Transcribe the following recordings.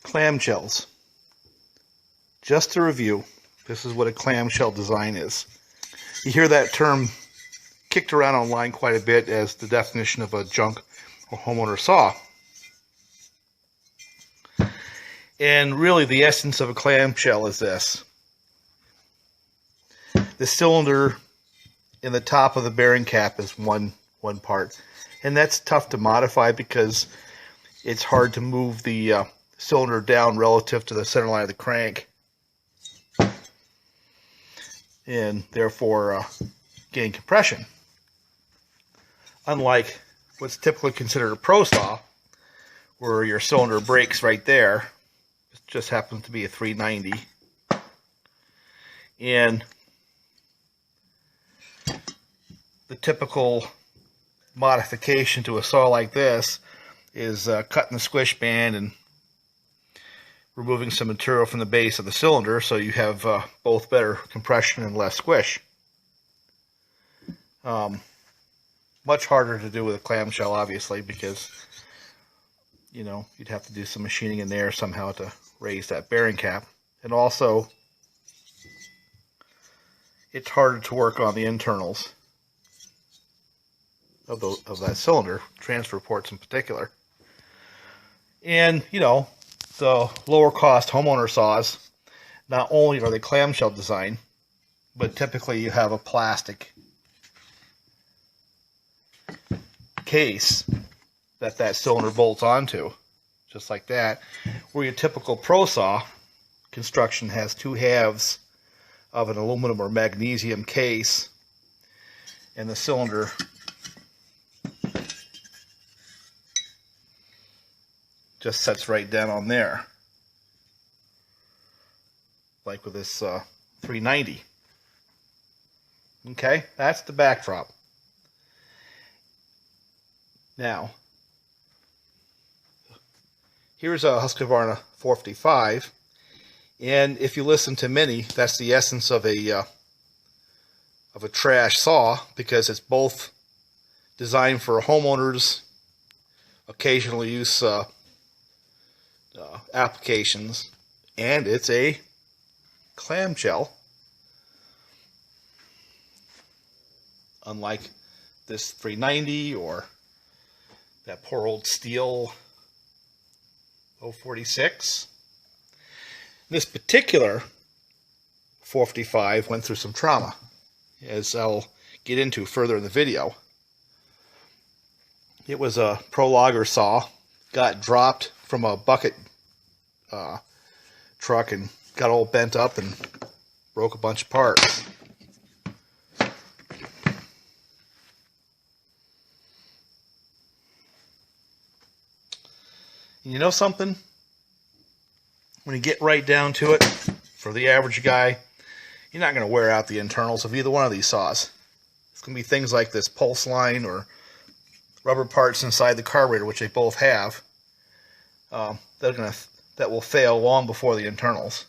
Clamshells. Just to review, this is what a clamshell design is. You hear that term kicked around online quite a bit as the definition of a junk or homeowner saw. And really the essence of a clamshell is this. The cylinder in the top of the bearing cap is one part. And that's tough to modify because it's hard to move the cylinder down relative to the center line of the crank. And therefore gain compression. Unlike what's typically considered a pro saw, where your cylinder breaks right there. It just happens to be a 390. And the typical modification to a saw like this is cutting the squish band and removing some material from the base of the cylinder so you have both better compression and less squish. Much harder to do with a clamshell, obviously, because you know you'd have to do some machining in there somehow to raise that bearing cap, and also it's harder to work on the internals of that cylinder, transfer ports in particular. And you know, the lower cost homeowner saws, not only are they clamshell design, but typically you have a plastic case that cylinder bolts onto, just like that, where your typical pro saw construction has two halves of an aluminum or magnesium case, and the cylinder just sets right down on there, like with this 390. Okay, that's the backdrop. Now, here's a Husqvarna 455, and if you listen to many, that's the essence of a trash saw, because it's both designed for homeowners, occasional use applications, and it's a clamshell, unlike this 390 or that poor old Stihl 046. This particular 455 went through some trauma, as I'll get into further in the video. It was a pro logger saw, got dropped from a bucket truck and got all bent up and broke a bunch of parts. You know something? When you get right down to it, for the average guy, you're not going to wear out the internals of either one of these saws. It's going to be things like this pulse line or rubber parts inside the carburetor, which they both have, that will fail long before the internals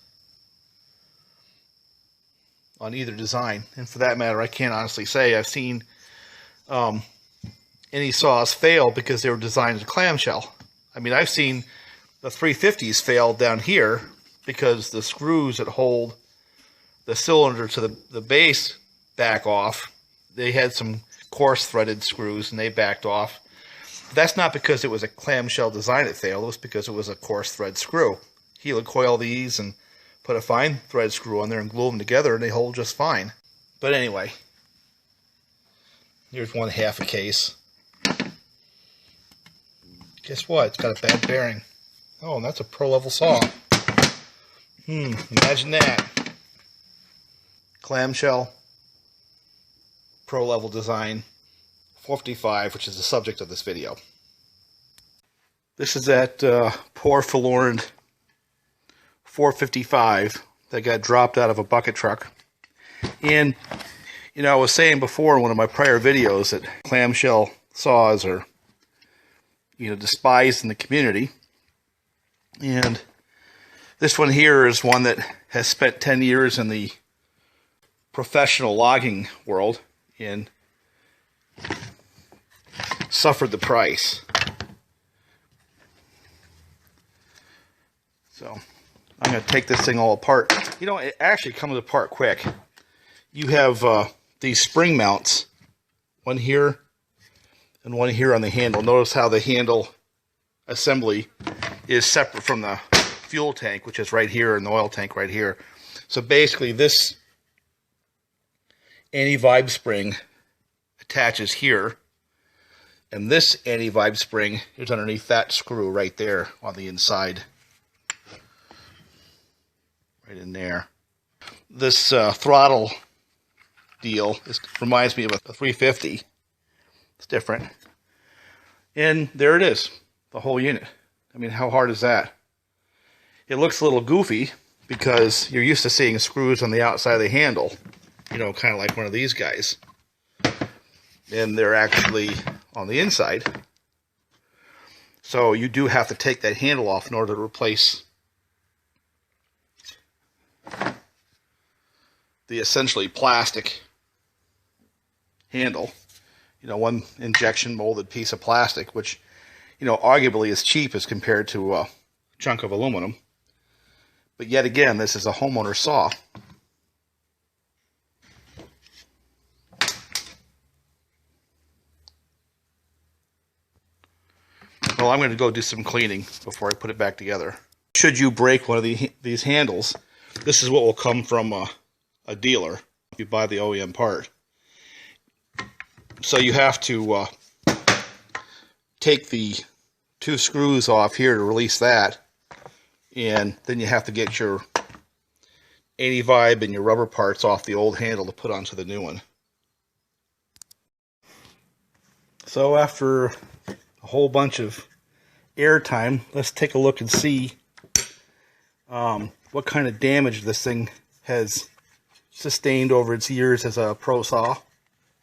on either design. And for that matter, I can't honestly say I've seen any saws fail because they were designed as a clamshell. I mean, I've seen the 350s fail down here because the screws that hold the cylinder to the base back off. They had some coarse threaded screws and they backed off. But that's not because it was a clamshell design that failed. It was because it was a coarse thread screw. Helicoil these and put a fine thread screw on there and glue them together and they hold just fine. But anyway, here's one half a case. Guess what? It's got a bad bearing. Oh, and that's a pro level saw. Imagine that. Clamshell, pro level design, 455, which is the subject of this video. This is that poor forlorn 455 that got dropped out of a bucket truck. And, you know, I was saying before in one of my prior videos that clamshell saws are, you know, despised in the community. And this one here is one that has spent 10 years in the professional logging world and suffered the price. So I'm going to take this thing all apart. You know, it actually comes apart quick. You have these spring mounts, one here and one here on the handle. Notice how the handle assembly is separate from the fuel tank, which is right here, and the oil tank right here. So basically this anti-vibe spring attaches here, and this anti-vibe spring is underneath that screw right there on the inside. Right in there. This throttle deal reminds me of a 350. It's different. And there it is, the whole unit. I mean, how hard is that? It looks a little goofy because you're used to seeing screws on the outside of the handle. You know, kind of like one of these guys. And they're actually on the inside. So you do have to take that handle off in order to replace the essentially plastic handle. You know, one injection molded piece of plastic, which, you know, arguably is cheap as compared to a chunk of aluminum. But yet again, this is a homeowner saw. Well, I'm going to go do some cleaning before I put it back together. Should you break one of these handles, this is what will come from a dealer if you buy the OEM part. So you have to take the two screws off here to release that, and then you have to get your anti-vibe and your rubber parts off the old handle to put onto the new one. So after a whole bunch of air time, let's take a look and see what kind of damage this thing has sustained over its years as a pro saw.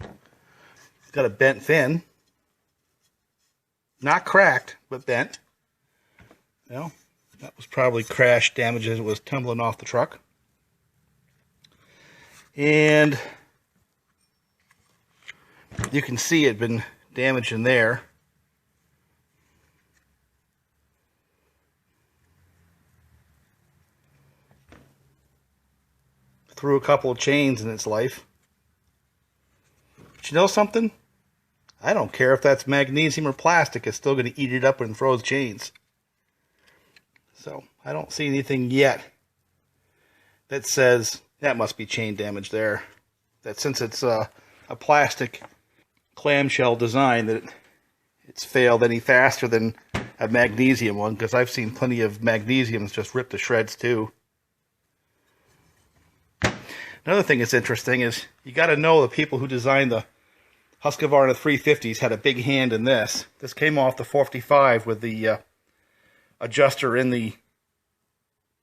It's got a bent fin. Not cracked, but bent. Well, that was probably crash damage as it was tumbling off the truck. And you can see it had been damaged in there. Threw a couple of chains in its life. But you know something? I don't care if that's magnesium or plastic, it's still going to eat it up and throw chains. So I don't see anything yet that says that must be chain damage there. That since it's a plastic clamshell design, that it's failed any faster than a magnesium one, because I've seen plenty of magnesiums just rip to shreds too. Another thing that's interesting is you got to know the people who designed the Husqvarna 350s had a big hand in this. This came off the 455 with the adjuster in the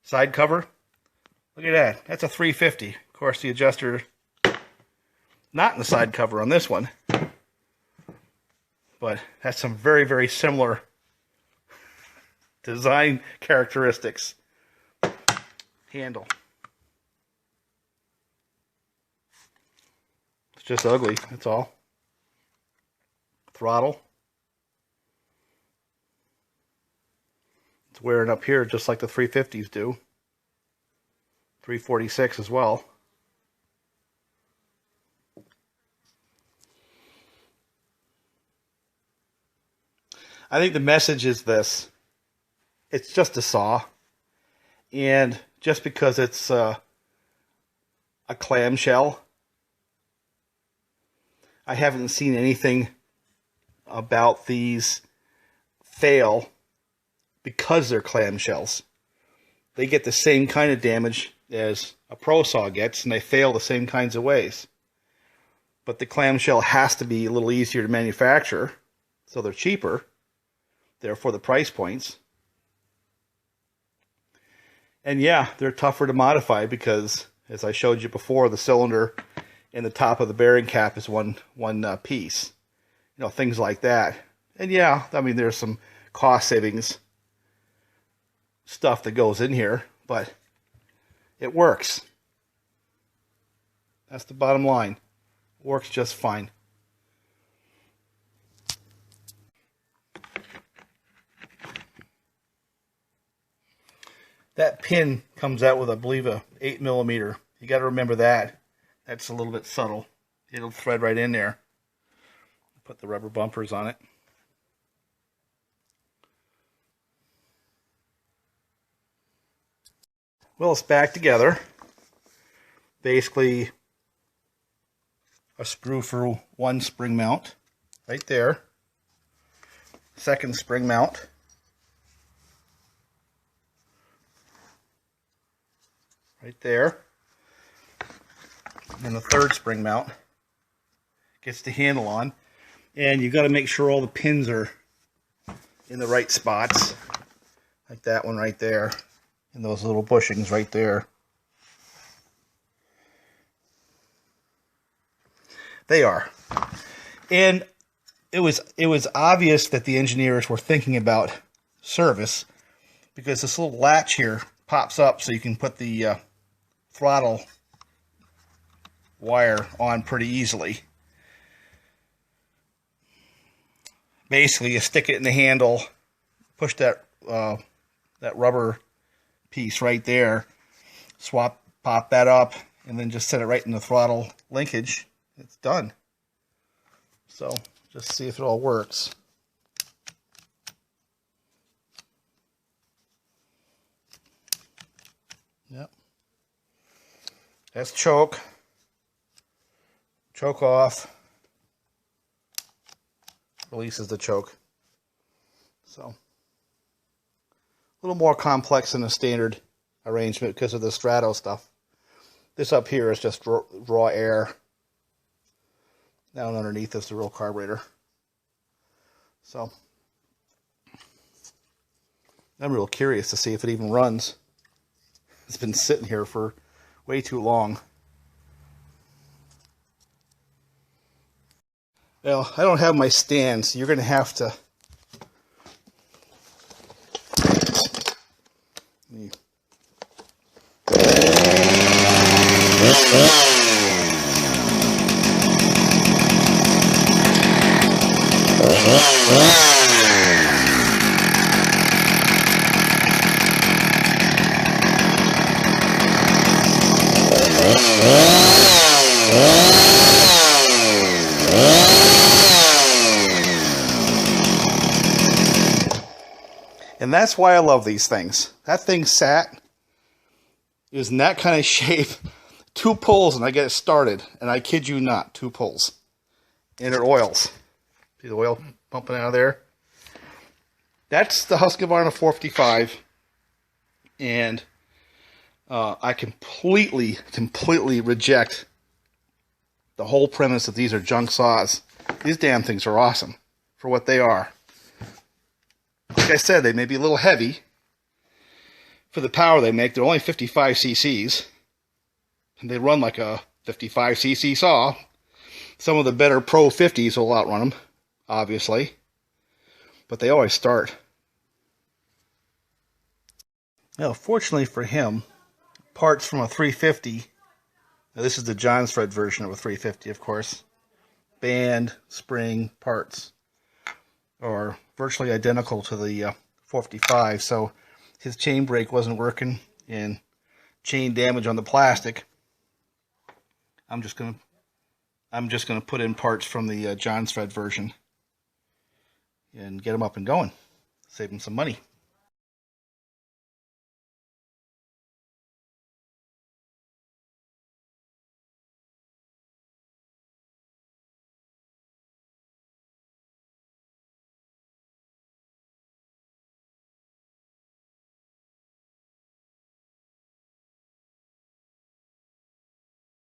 side cover. Look at that. That's a 350. Of course, the adjuster not in the side cover on this one. But has some very, very similar design characteristics. Handle. It's just ugly, that's all. Throttle. It's wearing up here just like the 350s do. 346 as well. I think the message is this. It's just a saw. And just because it's a clamshell, I haven't seen anything about these fail because they're clamshells. They get the same kind of damage as a pro saw gets, and they fail the same kinds of ways. But the clamshell has to be a little easier to manufacture, so they're cheaper, therefore the price points. And yeah, they're tougher to modify because, as I showed you before, the cylinder and the top of the bearing cap is one piece. You know, things like that. And yeah, I mean, there's some cost savings stuff that goes in here, but it works. That's the bottom line. It works just fine. That pin comes out with, I believe, a 8mm. You got to remember that. That's a little bit subtle. It'll thread right in there. Put the rubber bumpers on it. Well, it's back together. Basically, a screw for one spring mount right there. Second spring mount. Right there. And the third spring mount gets the handle on. And you've got to make sure all the pins are in the right spots. Like that one right there. And those little bushings right there. They are. And it was obvious that the engineers were thinking about service, because this little latch here pops up so you can put the throttle wire on pretty easily. Basically, you stick it in the handle, push that that rubber piece right there, pop that up, and then just set it right in the throttle linkage. It's done. So just see if it all works. Yep. That's choke. Choke off. Releases the choke. So a little more complex than a standard arrangement because of the strato stuff. This up here is just raw air. Down underneath is the real carburetor. So I'm real curious to see if it even runs. It's been sitting here for way too long. Well, I don't have my stand, so you're going to have to... And that's why I love these things. That thing sat, it was in that kind of shape, 2 pulls and I get it started. And I kid you not, 2 pulls. And it oils. See the oil pumping out of there? That's the Husqvarna 455. And I completely reject the whole premise that these are junk saws. These damn things are awesome for what they are. Like I said, they may be a little heavy for the power they make. They're only 55 cc's. And they run like a 55 cc saw. Some of the better Pro 50s will outrun them, obviously. But they always start. Now, fortunately for him, parts from a 350. Now, this is the John's Thread version of a 350, of course. Band, spring, parts are virtually identical to the 455, so his chain brake wasn't working and chain damage on the plastic. I'm just gonna put in parts from the John's Thread version and get them up and going, save him some money.